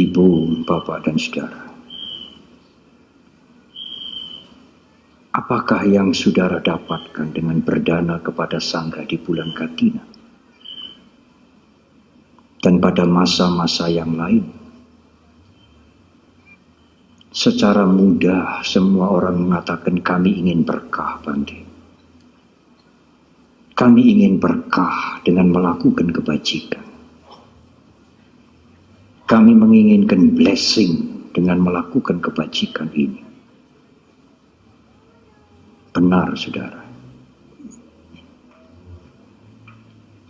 Ibu, Bapak, dan Saudara, apakah yang saudara dapatkan dengan berdana kepada Sangga di bulan Katina? Dan pada masa-masa yang lain, secara mudah semua orang mengatakan kami ingin berkah, Bante. Kami ingin berkah dengan melakukan kebajikan. Kami menginginkan blessing dengan melakukan kebajikan ini. Benar, saudara.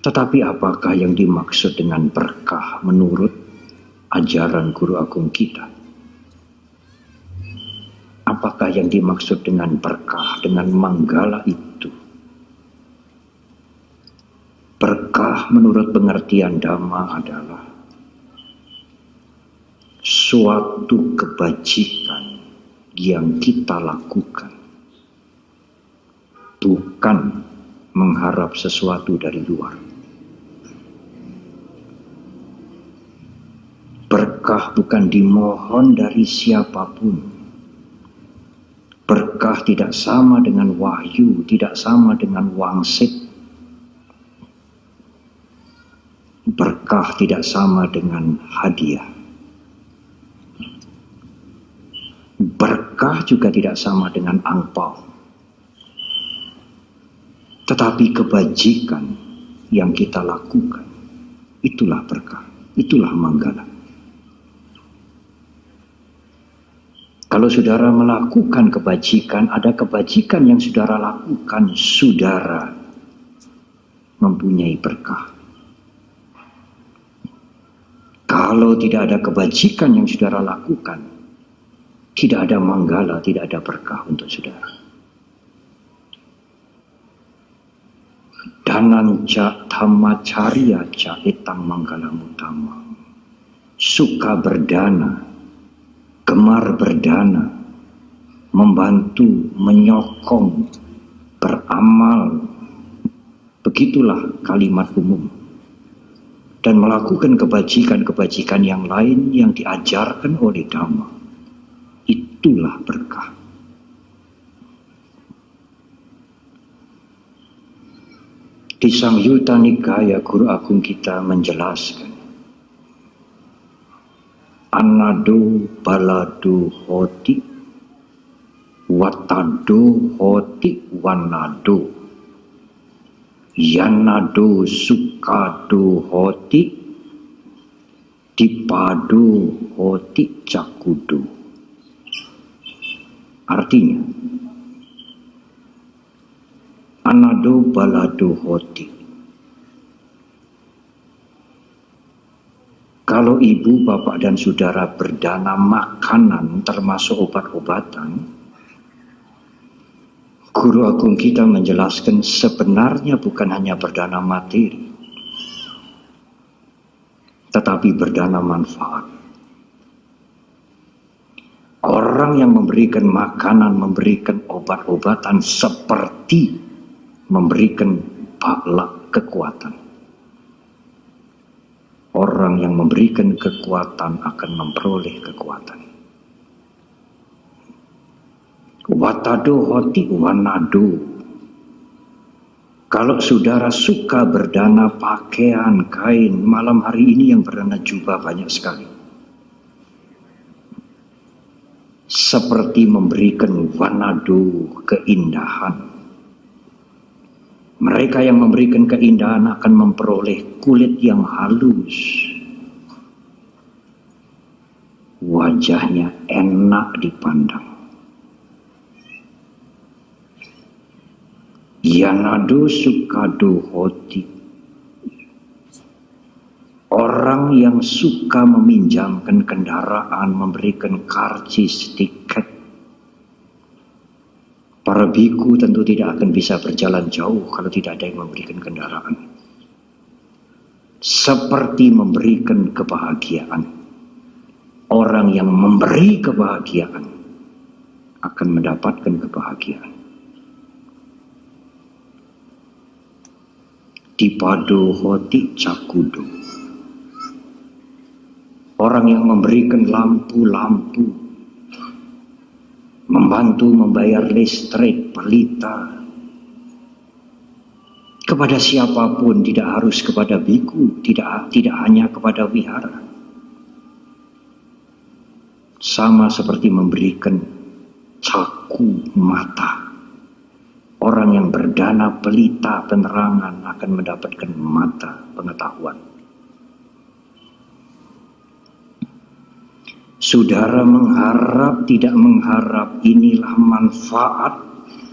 Tetapi apakah yang dimaksud dengan berkah menurut ajaran guru agung kita? Apakah yang dimaksud dengan berkah, dengan manggala itu? Berkah menurut pengertian Dhamma adalah suatu kebajikan yang kita lakukan, bukan mengharap sesuatu dari luar. Berkah bukan dimohon dari siapapun. Berkah tidak sama dengan wahyu, tidak sama dengan wangsit. Berkah tidak sama dengan hadiah. Berkah juga tidak sama dengan angpau. Tetapi kebajikan yang kita lakukan, itulah berkah, itulah manggala. Kalau saudara melakukan kebajikan, ada kebajikan yang saudara lakukan, saudara mempunyai berkah. Kalau tidak ada kebajikan yang saudara lakukan, tidak ada manggala, tidak ada berkah untuk saudara. Dananca dhammacarya ca etang manggala mutama. Suka berdana, gemar berdana, membantu, menyokong, beramal. Begitulah kalimat umum. Dan melakukan kebajikan-kebajikan yang lain yang diajarkan oleh Dhamma. Itulah berkah. Di Samyutta Nikaya Guru Agung kita menjelaskan, Anado balado hoti, watado hoti wanado, yanado sukado hoti, dipado hoti cakudo. Artinya, anado balado hoti. Kalau ibu, bapak, dan saudara berdana makanan termasuk obat-obatan, Guru Agung kita menjelaskan sebenarnya bukan hanya berdana materi, tetapi berdana manfaat. Orang yang memberikan makanan, memberikan obat-obatan seperti memberikan balak kekuatan. Orang yang memberikan kekuatan akan memperoleh kekuatan. Watado hoti wanado. Kalau saudara suka berdana pakaian, kain, malam hari ini yang berdana jubah banyak sekali. Seperti memberikan wanado, keindahan. Mereka yang memberikan keindahan akan memperoleh kulit yang halus. Wajahnya enak dipandang. Yanado sukado hoti. Orang yang suka meminjamkan kendaraan, memberikan karcis, tiket. Para biku tentu tidak akan bisa berjalan jauh kalau tidak ada yang memberikan kendaraan. Seperti memberikan kebahagiaan. Orang yang memberi kebahagiaan akan mendapatkan kebahagiaan. Dipado hoti cakudo. Orang orang yang memberikan lampu-lampu, membantu membayar listrik, pelita, kepada siapapun, tidak harus kepada biku, tidak hanya kepada wihara. Sama seperti memberikan caku mata. Orang yang berdana pelita penerangan akan mendapatkan mata pengetahuan. Saudara mengharap, tidak mengharap, inilah manfaat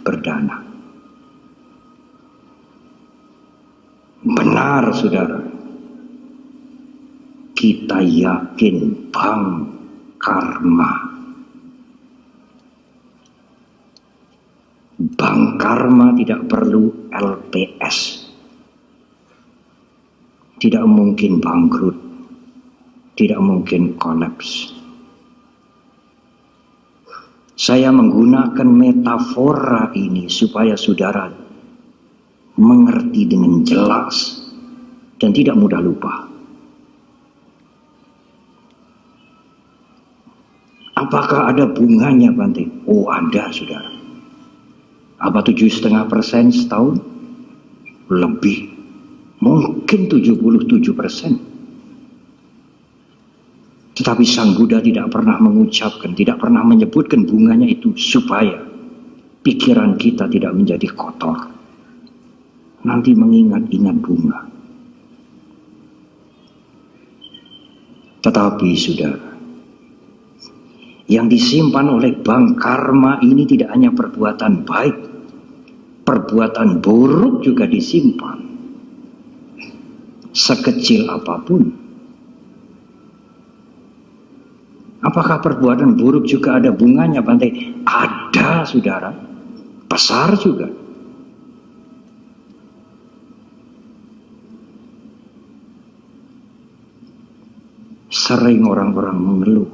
berdana. Benar, saudara. Kita yakin bank karma. Bank karma tidak perlu LPS. Tidak mungkin bangkrut. Tidak mungkin kolaps. Saya menggunakan metafora ini supaya saudara mengerti dengan jelas dan tidak mudah lupa. Apakah ada bunganya, Bante? Oh, ada, saudara. Apa 7,5% setahun? Lebih. Mungkin 77%. Tetapi Sang Buddha tidak pernah mengucapkan, tidak pernah menyebutkan bunganya itu supaya pikiran kita tidak menjadi kotor. Nanti mengingat-ingat bunga. Tetapi saudara, yang disimpan oleh bank karma ini tidak hanya perbuatan baik, perbuatan buruk juga disimpan. Sekecil apapun. Apakah perbuatan buruk juga ada bunganya, Bante? Ada, saudara. Besar juga. Sering orang-orang mengeluh.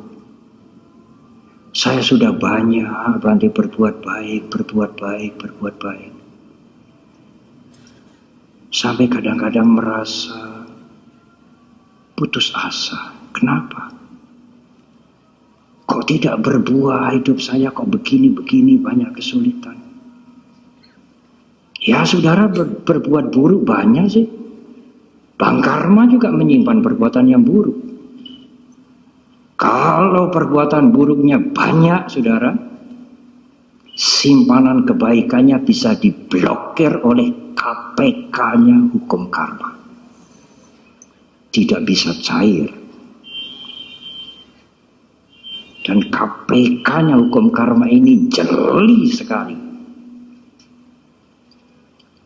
Saya sudah banyak, Bante, berbuat baik, berbuat baik, berbuat baik. Sampai kadang-kadang merasa putus asa. Kenapa? Kok tidak berbuah hidup saya, kok begini-begini, banyak kesulitan. Ya, saudara, berbuat buruk banyak sih. Bank karma juga menyimpan perbuatan yang buruk. Kalau perbuatan buruknya banyak, saudara, simpanan kebaikannya bisa diblokir oleh KPK-nya hukum karma. Tidak bisa cair. Dan KPK-nya hukum karma ini jeli sekali.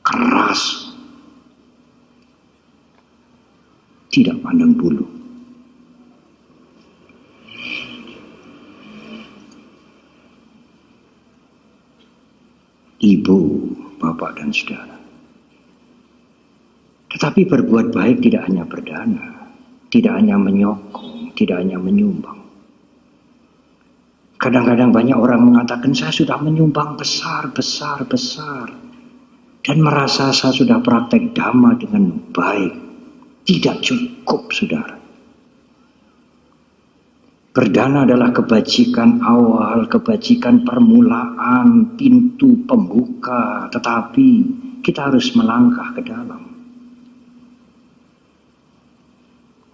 Keras. Tidak pandang bulu. Ibu, bapak, dan saudara. Tetapi berbuat baik tidak hanya berdana, tidak hanya menyokong, tidak hanya menyumbang. Kadang-kadang banyak orang mengatakan saya sudah menyumbang besar, dan merasa saya sudah praktek dhamma dengan baik. Tidak cukup, saudara. Berdana adalah kebajikan awal, kebajikan permulaan, pintu pembuka, tetapi kita harus melangkah ke dalam.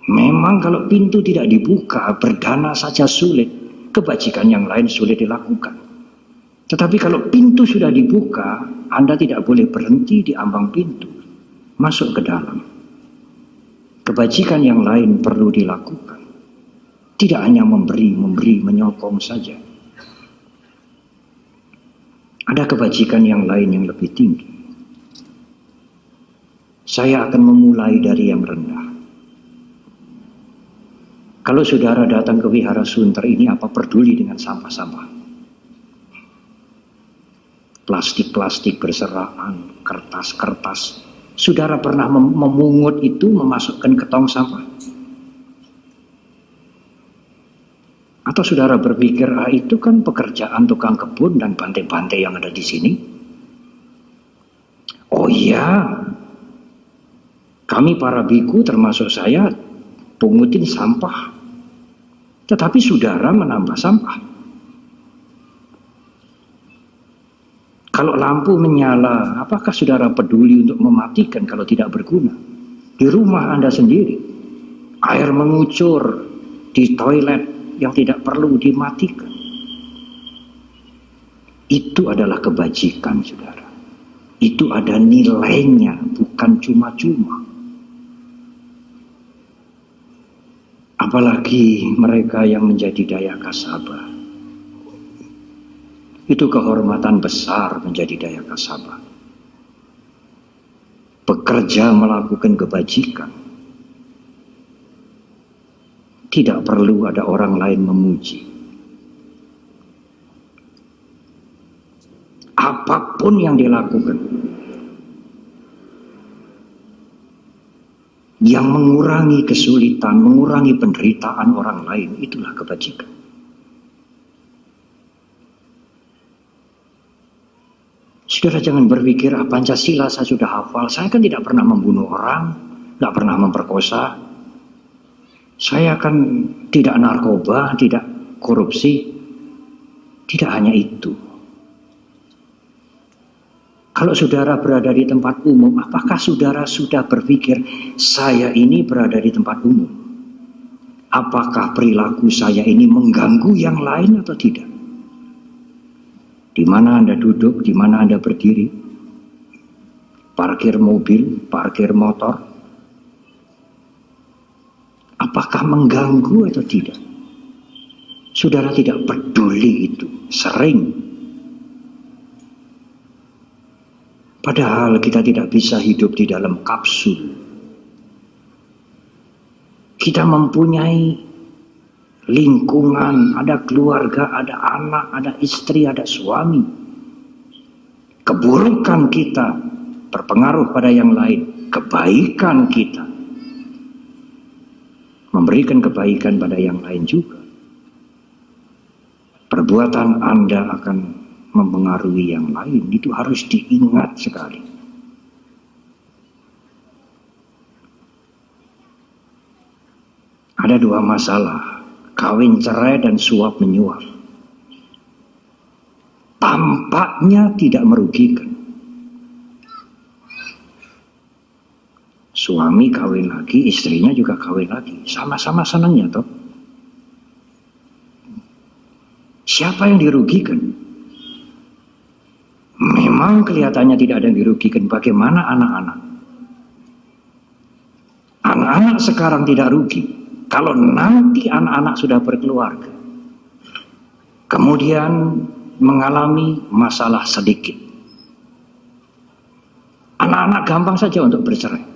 Memang kalau pintu tidak dibuka, berdana saja sulit. Kebajikan yang lain sulit dilakukan. Tetapi kalau pintu sudah dibuka, Anda tidak boleh berhenti di ambang pintu. Masuk ke dalam. Kebajikan yang lain perlu dilakukan. Tidak hanya memberi, menyokong saja. Ada kebajikan yang lain yang lebih tinggi. Saya akan memulai dari yang rendah. Kalau saudara datang ke Wihara Sunter ini, apa peduli dengan sampah-sampah? Plastik-plastik berserakan, kertas-kertas. Saudara pernah memungut itu, memasukkan ke tong sampah? Atau saudara berpikir, itu kan pekerjaan tukang kebun dan bante-bante yang ada di sini? Oh iya, kami para biku termasuk saya, pungutin sampah. Tetapi saudara menambah sampah. Kalau lampu menyala, apakah saudara peduli untuk mematikan kalau tidak berguna? Di rumah Anda sendiri, air mengucur di toilet yang tidak perlu dimatikan. Itu adalah kebajikan, saudara. Itu ada nilainya, bukan cuma-cuma. Apalagi mereka yang menjadi daya kasabah. Itu kehormatan besar menjadi daya kasabah. Bekerja melakukan kebajikan. Tidak perlu ada orang lain memuji. Apapun yang dilakukan, yang mengurangi kesulitan, mengurangi penderitaan orang lain, itulah kebajikan. Saudara jangan berpikir, Pancasila saya sudah hafal, saya kan tidak pernah membunuh orang, tidak pernah memperkosa, saya kan tidak narkoba, tidak korupsi. Tidak hanya itu. Kalau saudara berada di tempat umum, apakah saudara sudah berpikir, saya ini berada di tempat umum? Apakah perilaku saya ini mengganggu yang lain atau tidak? Di mana Anda duduk, di mana Anda berdiri, parkir mobil, parkir motor, apakah mengganggu atau tidak? Saudara tidak peduli itu, sering. Padahal kita tidak bisa hidup di dalam kapsul. Kita mempunyai lingkungan, ada keluarga, ada anak, ada istri, ada suami. Keburukan kita berpengaruh pada yang lain. Kebaikan kita memberikan kebaikan pada yang lain juga. Perbuatan Anda akan mempengaruhi yang lain. Itu harus diingat sekali. Ada dua masalah. Kawin cerai dan suap menyuap. Tampaknya tidak merugikan. Suami kawin lagi, istrinya juga kawin lagi. Sama-sama senangnya toh. Siapa yang dirugikan? Memang kelihatannya tidak ada yang dirugikan. Bagaimana anak-anak? Anak-anak sekarang tidak rugi. Kalau nanti anak-anak sudah berkeluarga, kemudian mengalami masalah sedikit, anak-anak gampang saja untuk bercerai.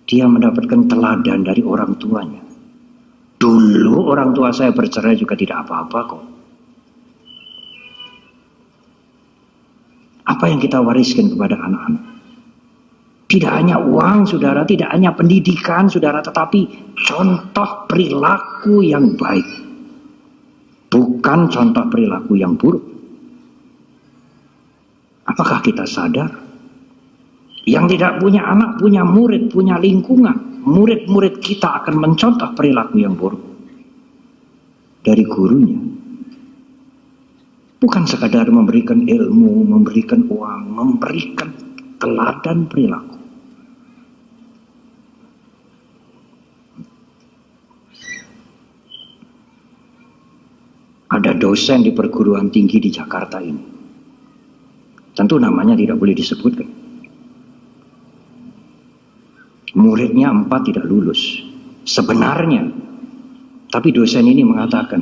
Dia mendapatkan teladan dari orang tuanya. Dulu orang tua saya bercerai juga tidak apa-apa kok. Apa yang kita wariskan kepada anak-anak? Tidak hanya uang, saudara, tidak hanya pendidikan, saudara, tetapi contoh perilaku yang baik. Bukan contoh perilaku yang buruk. Apakah kita sadar? Yang tidak punya anak, punya murid, punya lingkungan. Murid-murid kita akan mencontoh perilaku yang buruk dari gurunya. Bukan sekadar memberikan ilmu, memberikan uang, memberikan teladan perilaku. Ada dosen di perguruan tinggi di Jakarta ini. Tentu namanya tidak boleh disebutkan. Muridnya 4 tidak lulus. Sebenarnya. Tapi dosen ini mengatakan,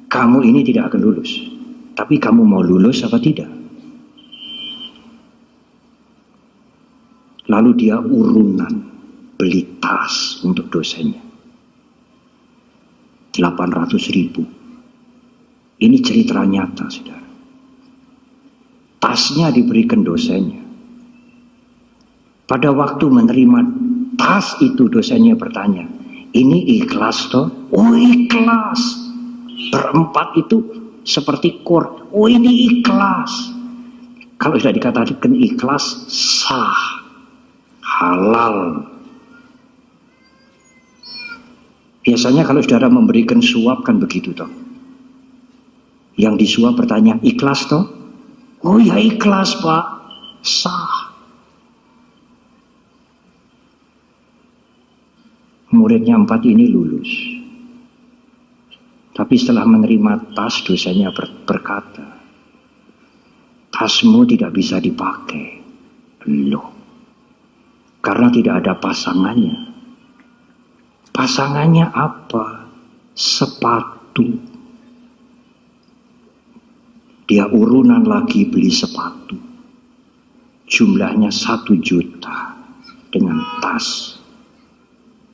kamu ini tidak akan lulus. Tapi kamu mau lulus apa tidak? Lalu dia urunan beli tas untuk dosennya. 800.000. Ini cerita nyata, saudara. Tasnya diberikan dosennya. Pada waktu menerima tas itu, dosennya bertanya, ini ikhlas toh? Oh ikhlas. Berempat itu seperti chord. Oh ini ikhlas. Kalau sudah dikatakan ikhlas, sah, halal. Biasanya kalau saudara memberikan suap kan begitu toh. Yang disuap bertanya, ikhlas toh? Oh ya ikhlas Pak, sah. Muridnya 4 ini lulus. Tapi setelah menerima tas, dosennya berkata, tasmu tidak bisa dipakai. Loh, karena tidak ada pasangannya. Pasangannya apa? Sepatu. Dia urunan lagi beli sepatu. Jumlahnya 1 juta dengan tas.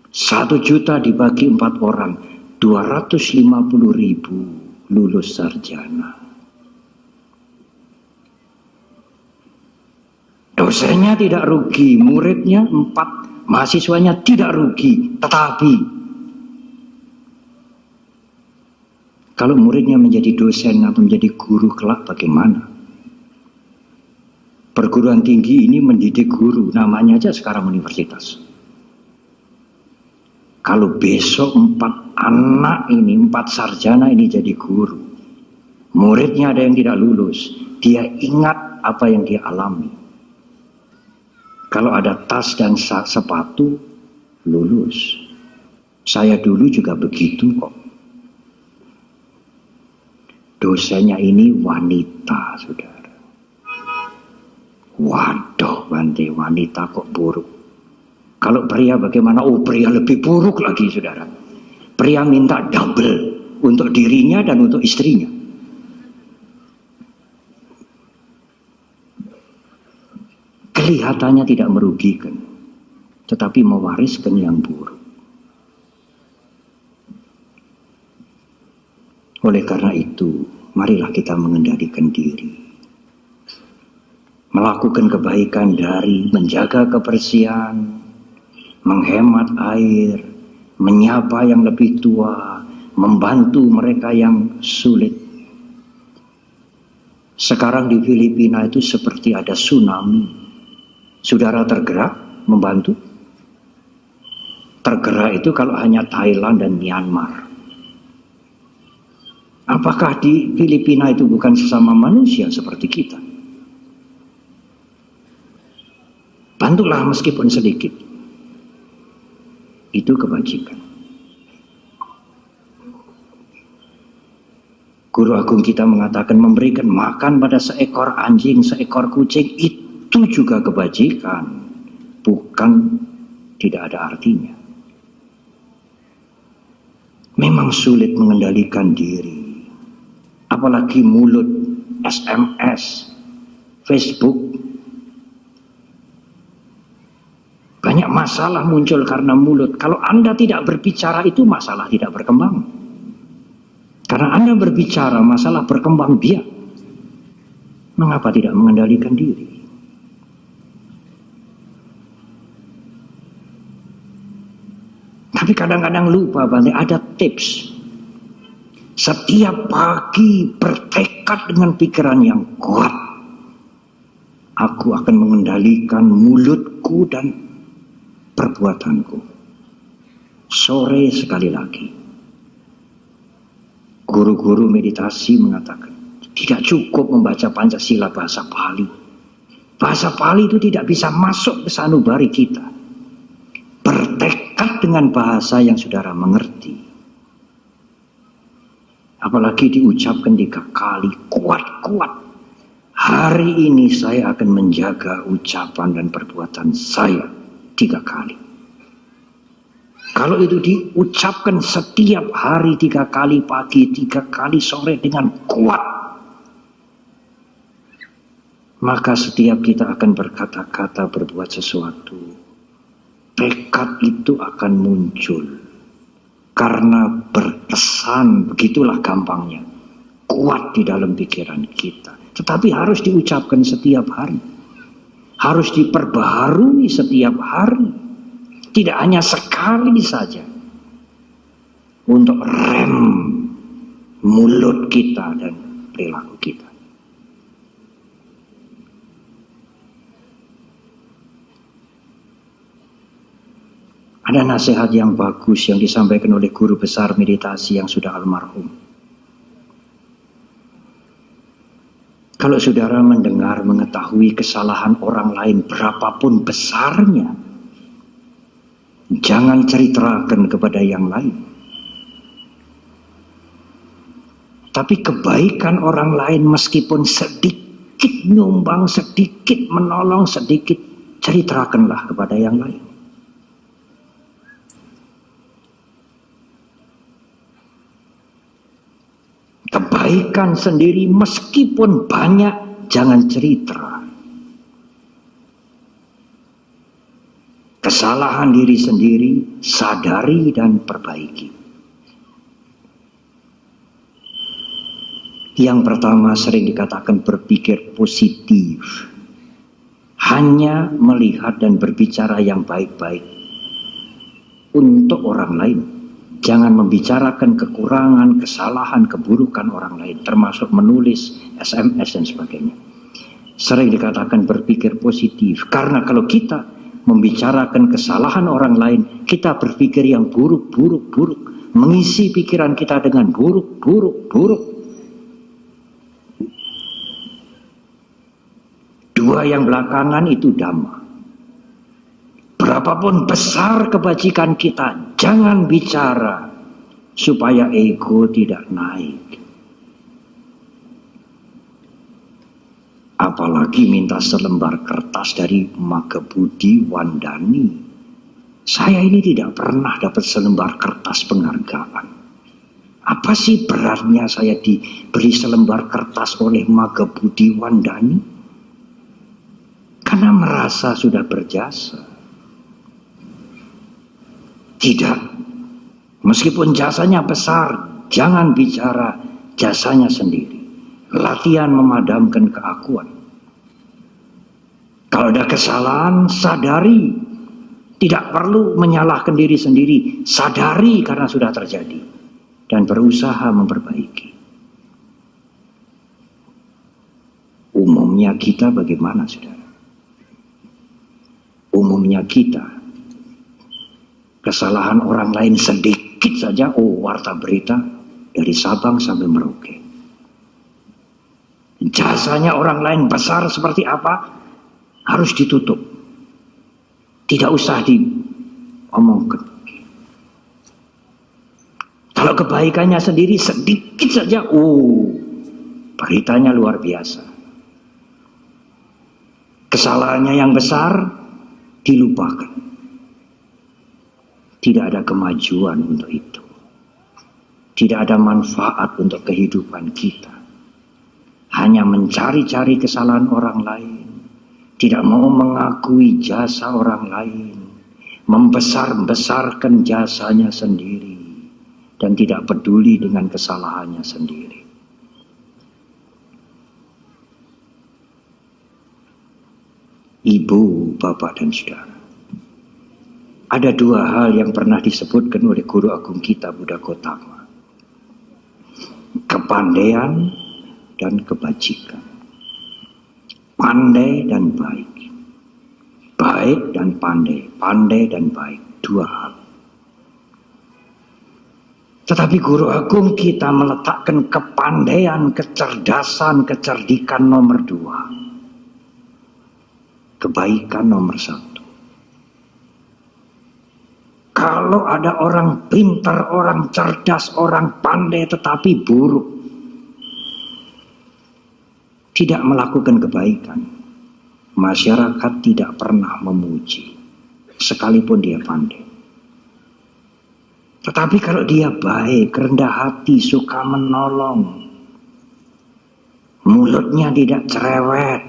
1 juta dibagi 4 orang, 250.000 lulus sarjana. Dosennya tidak rugi, muridnya 4, mahasiswanya tidak rugi. Tetapi kalau muridnya menjadi dosen atau menjadi guru kelak bagaimana? Perguruan tinggi ini mendidik guru, namanya aja sekarang universitas. Kalau besok 4 anak ini, 4 sarjana ini jadi guru, muridnya ada yang tidak lulus, dia ingat apa yang dia alami. Kalau ada tas dan sepatu, lulus. Saya dulu juga begitu kok. Dosennya ini wanita, saudara. Waduh, Bante, wanita kok buruk. Kalau pria bagaimana? Oh, pria lebih buruk lagi, saudara. Pria minta double untuk dirinya dan untuk istrinya. Kelihatannya tidak merugikan, tetapi mewariskan yang buruk. Oleh karena itu, marilah kita mengendalikan diri. Melakukan kebaikan dari menjaga kebersihan, menghemat air, menyapa yang lebih tua, membantu mereka yang sulit. Sekarang di Filipina itu seperti ada tsunami. Saudara tergerak membantu? Tergerak itu kalau hanya Thailand dan Myanmar. Apakah di Filipina itu bukan sesama manusia seperti kita? Bantulah meskipun sedikit. Itu kebajikan. Guru agung kita mengatakan memberikan makan pada seekor anjing, seekor kucing itu juga kebajikan. Bukan tidak ada artinya. Memang sulit mengendalikan diri. Apalagi mulut, SMS, Facebook. Banyak masalah muncul karena mulut. Kalau Anda tidak berbicara itu masalah tidak berkembang. Karena Anda berbicara masalah berkembang biak. Mengapa tidak mengendalikan diri? Tapi kadang-kadang lupa, Bante, ada tips. Setiap pagi bertekad dengan pikiran yang kuat. Aku akan mengendalikan mulutku dan perbuatanku. Sore sekali lagi. Guru-guru meditasi mengatakan, tidak cukup membaca Pancasila bahasa Pali. Bahasa Pali itu tidak bisa masuk ke sanubari kita. Bertekad dengan bahasa yang saudara mengerti. Apalagi diucapkan 3 kali, kuat-kuat. Hari ini saya akan menjaga ucapan dan perbuatan saya 3 kali. Kalau itu diucapkan setiap hari 3 kali pagi, 3 kali sore dengan kuat, maka setiap kita akan berkata-kata, berbuat sesuatu, tekad itu akan muncul. Karena berkesan, begitulah gampangnya, kuat di dalam pikiran kita. Tetapi harus diucapkan setiap hari. Harus diperbaharui setiap hari. Tidak hanya sekali saja. Untuk rem mulut kita dan perilaku kita. Ada nasihat yang bagus yang disampaikan oleh guru besar meditasi yang sudah almarhum. Kalau saudara mendengar, mengetahui kesalahan orang lain berapapun besarnya, jangan ceritakan kepada yang lain. Tapi kebaikan orang lain meskipun sedikit nyumbang, sedikit menolong, sedikit, ceritakanlah kepada yang lain. Kebaikan sendiri meskipun banyak, jangan cerita. Kesalahan diri sendiri, sadari dan perbaiki. Yang pertama sering dikatakan berpikir positif. Hanya melihat dan berbicara yang baik-baik untuk orang lain. Jangan membicarakan kekurangan, kesalahan, keburukan orang lain, termasuk menulis SMS dan sebagainya. Sering dikatakan berpikir positif, karena kalau kita membicarakan kesalahan orang lain, kita berpikir yang buruk, mengisi pikiran kita dengan buruk. Dua yang belakangan itu dhamma. Berapapun besar kebajikan kita, jangan bicara supaya ego tidak naik. Apalagi minta selembar kertas dari Magabudi Wandani. Saya ini tidak pernah dapat selembar kertas penghargaan. Apa sih beratnya saya diberi selembar kertas oleh Magabudi Wandani? Karena merasa sudah berjasa. Tidak, meskipun jasanya besar, jangan bicara jasanya sendiri. Latihan memadamkan keakuan. Kalau ada kesalahan, sadari. Tidak perlu menyalahkan diri sendiri, sadari karena sudah terjadi. Dan berusaha memperbaiki. Umumnya kita bagaimana, saudara? Umumnya kita, kesalahan orang lain sedikit saja, warta berita dari Sabang sampai Merauke. Jasanya orang lain besar seperti apa, harus ditutup. Tidak usah diomongkan. Kalau kebaikannya sendiri sedikit saja, beritanya luar biasa. Kesalahannya yang besar, dilupakan. Tidak ada kemajuan untuk itu. Tidak ada manfaat untuk kehidupan kita. Hanya mencari-cari kesalahan orang lain. Tidak mau mengakui jasa orang lain. Membesar-besarkan jasanya sendiri. Dan tidak peduli dengan kesalahannya sendiri. Ibu, bapak dan saudara. Ada dua hal yang pernah disebutkan oleh Guru Agung kita Buddha Gautama. Kepandaian dan kebajikan. Pandai dan baik. Baik dan pandai. Pandai dan baik. Dua hal. Tetapi Guru Agung kita meletakkan kepandaian, kecerdasan, kecerdikan nomor dua. Kebaikan nomor satu. Kalau ada orang pintar, orang cerdas, orang pandai tetapi buruk, tidak melakukan kebaikan, masyarakat tidak pernah memuji, sekalipun dia pandai. Tetapi kalau dia baik, rendah hati, suka menolong, mulutnya tidak cerewet,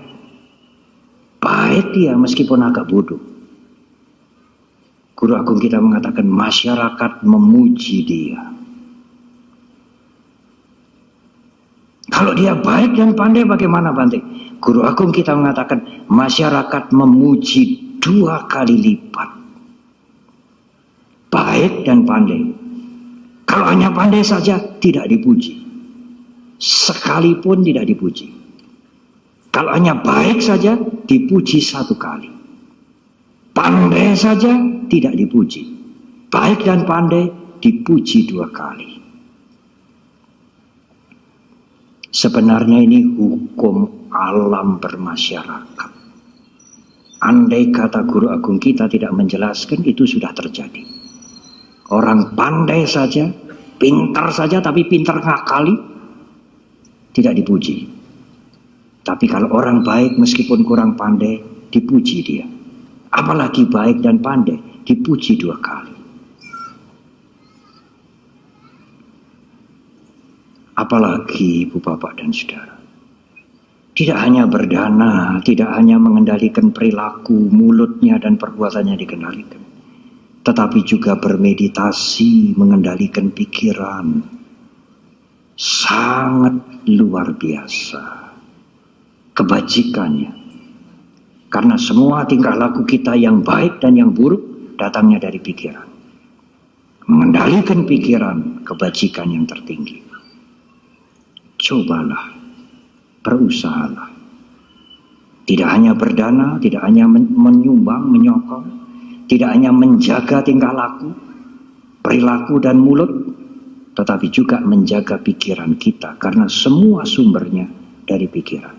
baik dia meskipun agak bodoh. Guru Agung kita mengatakan masyarakat memuji dia. Kalau dia baik dan pandai bagaimana, Bante? Guru Agung kita mengatakan masyarakat memuji 2 kali lipat. Baik dan pandai. Kalau hanya pandai saja tidak dipuji. Sekalipun tidak dipuji. Kalau hanya baik saja dipuji 1 kali. Pandai saja tidak dipuji. baik dan pandai dipuji 2 kali. Sebenarnya ini hukum alam bermasyarakat. Andai kata guru agung kita tidak menjelaskan, itu sudah terjadi. Orang pandai saja, pintar saja, tapi pintar ngakali, tidak dipuji. Tapi kalau orang baik meskipun kurang pandai, dipuji dia. Apalagi baik dan pandai, dipuji 2 kali. Apalagi ibu bapak dan saudara, tidak hanya berdana, tidak hanya mengendalikan perilaku, mulutnya dan perbuatannya dikendalikan, tetapi juga bermeditasi, mengendalikan pikiran. Sangat luar biasa kebajikannya. Karena semua tingkah laku kita yang baik dan yang buruk datangnya dari pikiran. Mengendalikan pikiran, kebajikan yang tertinggi. Cobalah, berusahalah. Tidak hanya berdana, tidak hanya menyumbang, menyokong, tidak hanya menjaga tingkah laku, perilaku dan mulut, tetapi juga menjaga pikiran kita, karena semua sumbernya dari pikiran.